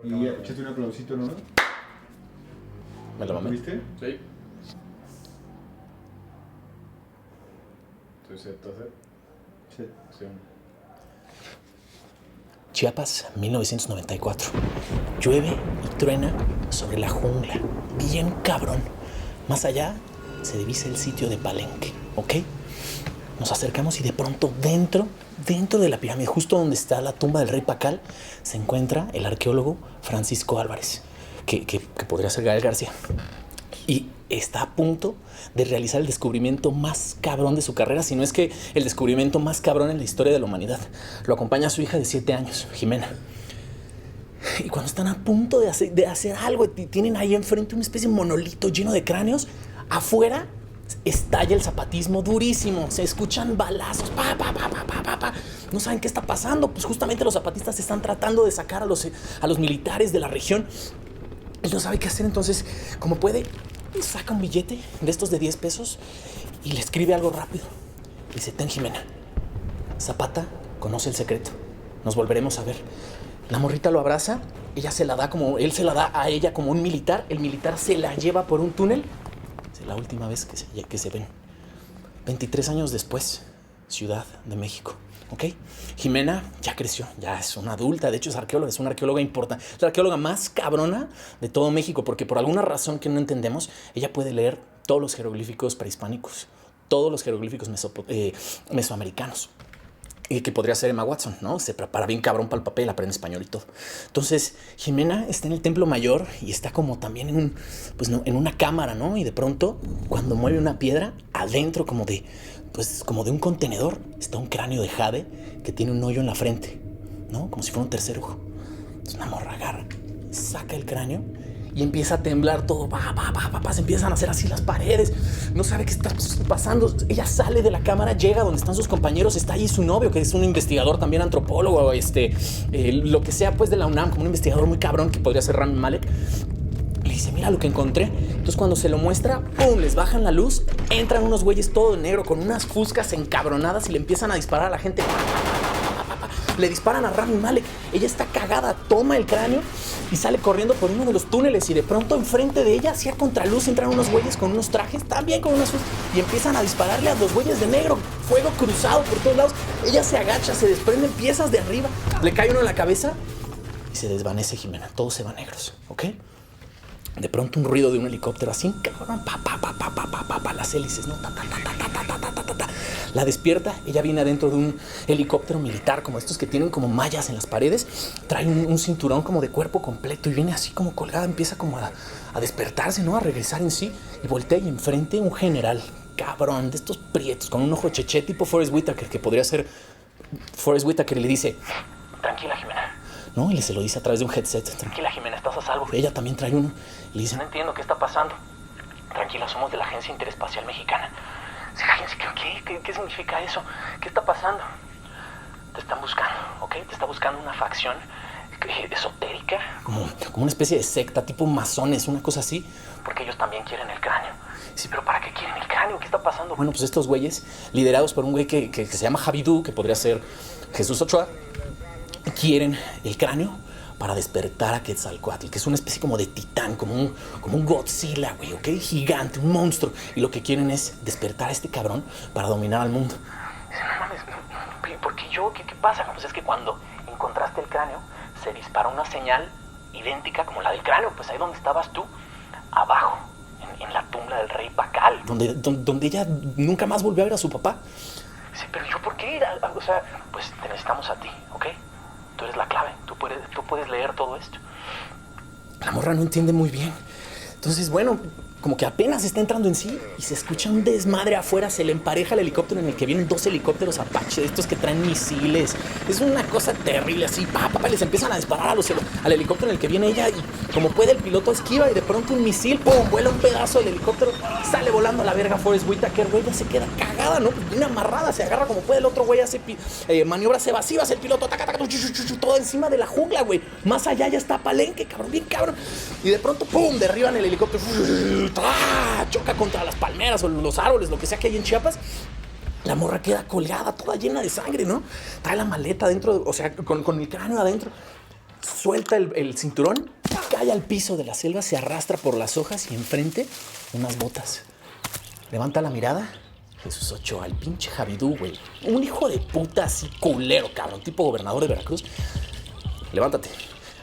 Y échate un aplausito, ¿no? ¿Me lo mamé? ¿Viste? Sí. Entonces, Sí. acción. Chiapas, 1994. Llueve y truena sobre la jungla. Bien cabrón. Más allá se divisa el sitio de Palenque, ¿ok? Nos acercamos y de pronto dentro de la pirámide, justo donde está la tumba del rey Pacal, se encuentra el arqueólogo Francisco Álvarez, que podría ser Gael García. Y está a punto de realizar el descubrimiento más cabrón de su carrera, si no es que el descubrimiento más cabrón en la historia de la humanidad. Lo acompaña su hija de 7 años, Jimena. Y cuando están a punto de hacer algo, tienen ahí enfrente una especie de monolito lleno de cráneos, afuera estalla el zapatismo durísimo. Se escuchan balazos, pa, pa, pa, pa, pa, pa, pa. No saben qué está pasando. Pues justamente los zapatistas están tratando de sacar a los militares de la región. Él no sabe qué hacer, entonces, como puede, saca un billete de estos de 10 pesos y le escribe algo rápido. Dice: ten, Jimena, Zapata conoce el secreto. Nos volveremos a ver. La morrita lo abraza, él se la da a ella como un militar. El militar se la lleva por un túnel. Es la última vez que se ven. 23 años después, Ciudad de México. ¿Ok? Jimena ya creció, ya es una adulta, de hecho es una arqueóloga importante, es la arqueóloga más cabrona de todo México, porque por alguna razón que no entendemos, ella puede leer todos los jeroglíficos prehispánicos, todos los jeroglíficos mesoamericanos. Y que podría ser Emma Watson, ¿no? Se prepara bien cabrón para el papel, aprende español y todo. Entonces, Jimena está en el Templo Mayor y está como también en una cámara, ¿no? Y de pronto, cuando mueve una piedra, adentro como de un contenedor, está un cráneo de jade que tiene un hoyo en la frente, ¿no? Como si fuera un tercer ojo. Es una morra, agarra, saca el cráneo y empieza a temblar todo. Se empiezan a hacer así las paredes. No sabe qué está pasando. Ella sale de la cámara, llega donde están sus compañeros. Está ahí su novio, que es un investigador, también antropólogo, lo que sea, pues, de la UNAM, como un investigador muy cabrón, que podría ser Rami Malek. Le dice: mira lo que encontré. Entonces, cuando se lo muestra, ¡pum!, les bajan la luz. Entran unos güeyes todo de negro con unas fuscas encabronadas y le empiezan a disparar a la gente. Le disparan a Rami Malek. Ella está cagada, toma el cráneo y sale corriendo por uno de los túneles. Y de pronto, enfrente de ella, hacia contraluz, entran unos güeyes con unos trajes, también con unas fuscas, y empiezan a dispararle a los güeyes de negro. Fuego cruzado por todos lados. Ella se agacha, se desprenden piezas de arriba, le cae uno en la cabeza y se desvanece Jimena. Todos se van negros, ¿ok? De pronto un ruido de un helicóptero así, cabrón, las hélices, ¿no? La despierta, ella viene adentro de un helicóptero militar, como estos que tienen como mallas en las paredes, trae un cinturón como de cuerpo completo y viene así como colgada, empieza como a despertarse, ¿no? A regresar en sí, y voltea y enfrente un general, cabrón, de estos prietos, con un ojo cheché tipo Forrest Whitaker, que podría ser Forrest Whitaker, y le dice: tranquila, Jimena. ¿No? Y se lo dice a través de un headset: tranquila, Jimena, estás a salvo. Ella también trae uno. Le dice: no entiendo qué está pasando. Tranquila, somos de la Agencia Interespacial Mexicana. Sí, ¿qué significa eso? ¿Qué está pasando? Te están buscando, ¿ok? Te está buscando una facción esotérica, como una especie de secta, tipo masones, una cosa así, porque ellos también quieren el cráneo. Sí, pero ¿para qué quieren el cráneo? ¿Qué está pasando? Bueno, pues estos güeyes, liderados por un güey que se llama Javidú, que podría ser Jesús Ochoa, quieren el cráneo para despertar a Quetzalcóatl, que es una especie como de titán, como un Godzilla, güey, ¿ok? Gigante, un monstruo. Y lo que quieren es despertar a este cabrón para dominar al mundo. No mames, ¿por qué yo? ¿Qué pasa? Pues es que cuando encontraste el cráneo, se disparó una señal idéntica como la del cráneo, pues ahí donde estabas tú, abajo, en la tumba del rey Pacal. Donde ella nunca más volvió a ver a su papá. Sí, pero ¿yo por qué? O sea, pues te necesitamos a ti, ¿ok? Tú eres la clave, tú puedes leer todo esto. La morra no entiende muy bien. Entonces, bueno, como que apenas está entrando en sí y se escucha un desmadre afuera. Se le empareja el helicóptero en el que vienen 2 helicópteros Apache, estos que traen misiles. Es una cosa terrible, así, les empiezan a disparar al helicóptero en el que viene ella, y como puede el piloto esquiva y de pronto un misil, ¡pum!, vuela un pedazo del helicóptero, sale volando a la verga Forrest Whitaker, güey, ya se queda cagada, ¿no? Pues viene amarrada, se agarra como puede, el otro güey hace maniobras evasivas, el piloto todo encima de la jungla, güey. Más allá ya está Palenque, cabrón, bien cabrón. Y de pronto, ¡pum!, derriban el helicóptero, choca contra las palmeras o los árboles, lo que sea que hay en Chiapas. La morra queda colgada, toda llena de sangre, ¿no? Trae la maleta adentro, o sea, con el cráneo adentro. suelta el cinturón, cae al piso de la selva, se arrastra por las hojas y enfrente unas botas. Levanta la mirada. Jesús Ochoa, el pinche Javidú, güey. Un hijo de puta así culero, cabrón. Tipo gobernador de Veracruz. Levántate.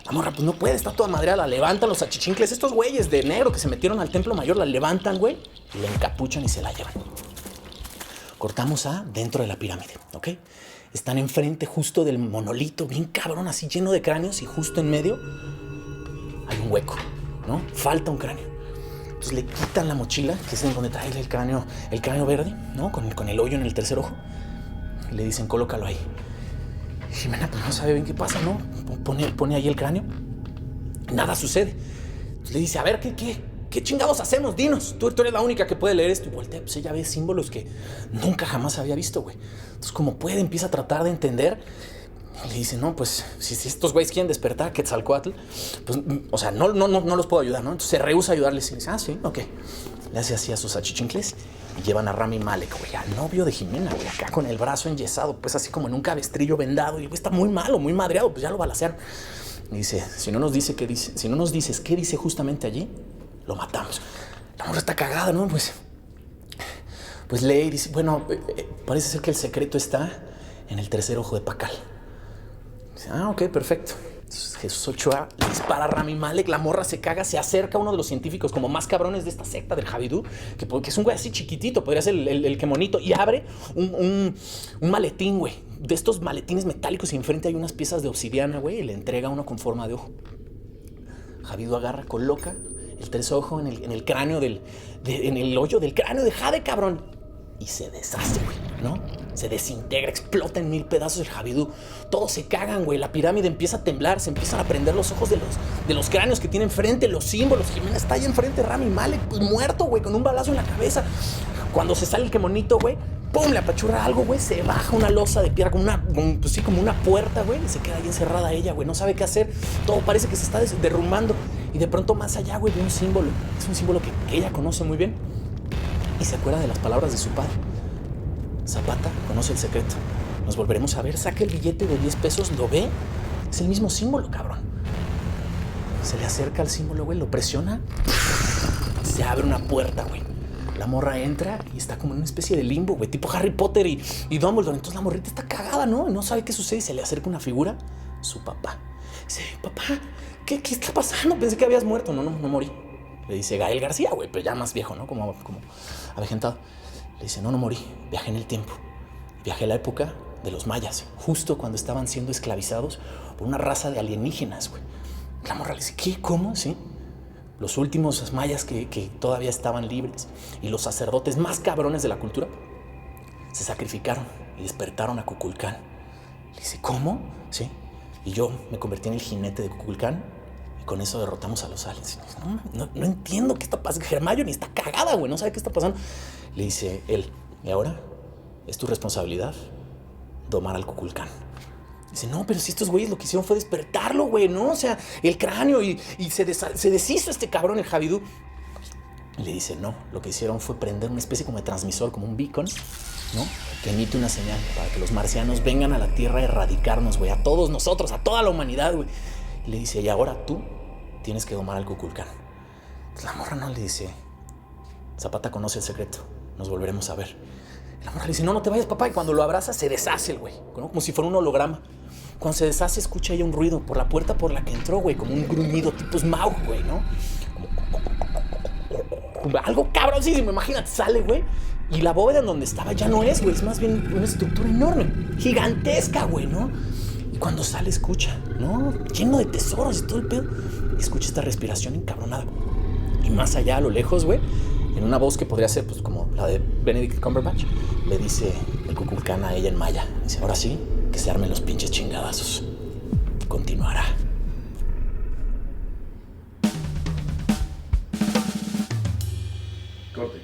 La morra, pues no puede, está toda madreada. La levantan los achichincles. Estos güeyes de negro que se metieron al templo mayor, la levantan, güey. Y la encapuchan y se la llevan. Cortamos a dentro de la pirámide, ¿ok? Están enfrente justo del monolito, bien cabrón, así lleno de cráneos. Y justo en medio hay un hueco, ¿no? Falta un cráneo. Entonces le quitan la mochila, que es en donde trae el cráneo verde, ¿no? Con el hoyo en el tercer ojo. Y le dicen, colócalo ahí. Y Jimena, pues no sabe bien qué pasa, ¿no? Pone ahí el cráneo. Nada sucede. Entonces le dice, a ver, ¿qué chingados hacemos? Dinos. Tú eres la única que puede leer esto. Y voltea, pues ella ve símbolos que nunca jamás había visto, güey. Entonces, como puede, empieza a tratar de entender. Le dice, no, pues, si estos güeyes quieren despertar a Quetzalcóatl, pues, o sea, no los puedo ayudar, ¿no? Entonces se rehúsa a ayudarles y dice, sí, ok. Le hace así a sus achichincles y llevan a Rami Malek, güey, al novio de Jimena, güey, acá con el brazo enyesado, pues así como en un cabestrillo vendado. Y güey, está muy malo, muy madreado, pues ya lo balacearon. Y dice, si no nos dices qué dice justamente allí, lo matamos. La morra está cagada, ¿no? Pues lee y dice, bueno, parece ser que el secreto está en el tercer ojo de Pacal. Dice, ok, perfecto. Entonces Jesús Ochoa le dispara a Rami Malek, la morra se caga, se acerca a uno de los científicos como más cabrones de esta secta del Javidú, que es un güey así chiquitito, podría ser el quemonito, y abre un maletín, güey, de estos maletines metálicos, y enfrente hay unas piezas de obsidiana, güey, y le entrega uno con forma de ojo. Javidú agarra, coloca el tercer ojo en el cráneo en el hoyo del cráneo de Jade, cabrón. Y se deshace, güey, ¿no? Se desintegra, explota en 1000 pedazos el Javidú. Todos se cagan, güey. La pirámide empieza a temblar, se empiezan a prender los ojos de los cráneos que tiene enfrente, los símbolos. Jimena está ahí enfrente, Rami Malek, pues muerto, güey, con un balazo en la cabeza. Cuando se sale el quemonito, güey, ¡pum! Le apachurra algo, güey. Se baja una losa de piedra, como una puerta, güey. Y se queda ahí encerrada ella, güey. No sabe qué hacer. Todo parece que se está derrumbando. Y de pronto más allá, güey, ve un símbolo. Es un símbolo que ella conoce muy bien. Y se acuerda de las palabras de su padre. Zapata conoce el secreto. Nos volveremos a ver. Saca el billete de 10 pesos, lo ve. Es el mismo símbolo, cabrón. Se le acerca al símbolo, güey, lo presiona. Se abre una puerta, güey. La morra entra y está como en una especie de limbo, güey, tipo Harry Potter y Dumbledore. Entonces la morrita está cagada, ¿no? Y no sabe qué sucede. Y se le acerca una figura, su papá. Dice, papá, ¿qué está pasando? Pensé que habías muerto. No morí. Le dice Gael García, güey, pero ya más viejo, ¿no? Como avejentado. Le dice, no morí, viajé en el tiempo. Viajé a la época de los mayas, justo cuando estaban siendo esclavizados por una raza de alienígenas, güey. La morra le dice, ¿qué? ¿Cómo? Sí. Los últimos mayas que todavía estaban libres y los sacerdotes más cabrones de la cultura se sacrificaron y despertaron a Kukulcán. Le dice, ¿cómo? Sí. Y yo me convertí en el jinete de Kukulcán. Con eso derrotamos a los aliens. No entiendo qué está pasando. Hermione está cagada, güey. No sabe qué está pasando. Le dice él, ¿y ahora? Es tu responsabilidad domar al Kukulcán. Dice, no, pero si estos güeyes lo que hicieron fue despertarlo, güey, ¿no? O sea, el cráneo y se deshizo este cabrón, el Javidú. Y le dice, no, lo que hicieron fue prender una especie como de transmisor, como un beacon, ¿no? Que emite una señal para que los marcianos vengan a la Tierra a erradicarnos, güey. A todos nosotros, a toda la humanidad, güey. Y le dice, y ahora tú tienes que domar al Kukulcán. La morra no le dice, Zapata conoce el secreto, nos volveremos a ver. La morra le dice, no te vayas, papá. Y cuando lo abraza, se deshace el güey, ¿no? Como si fuera un holograma. Cuando se deshace, escucha ella un ruido por la puerta por la que entró, güey, como un gruñido tipo Smaug, güey, ¿no? Como algo cabroncísimo, imagínate, sale, güey. Y la bóveda en donde estaba ya no es, güey, es más bien una estructura enorme, gigantesca, güey, ¿no? Y cuando sale, escucha, ¿no? Lleno de tesoros y todo el pedo. Y escucha esta respiración encabronada. Y más allá, a lo lejos, güey, en una voz que podría ser, pues, como la de Benedict Cumberbatch, le dice el Kukulcán a ella en maya. Dice, ahora sí, que se armen los pinches chingadazos. Continuará. Corte.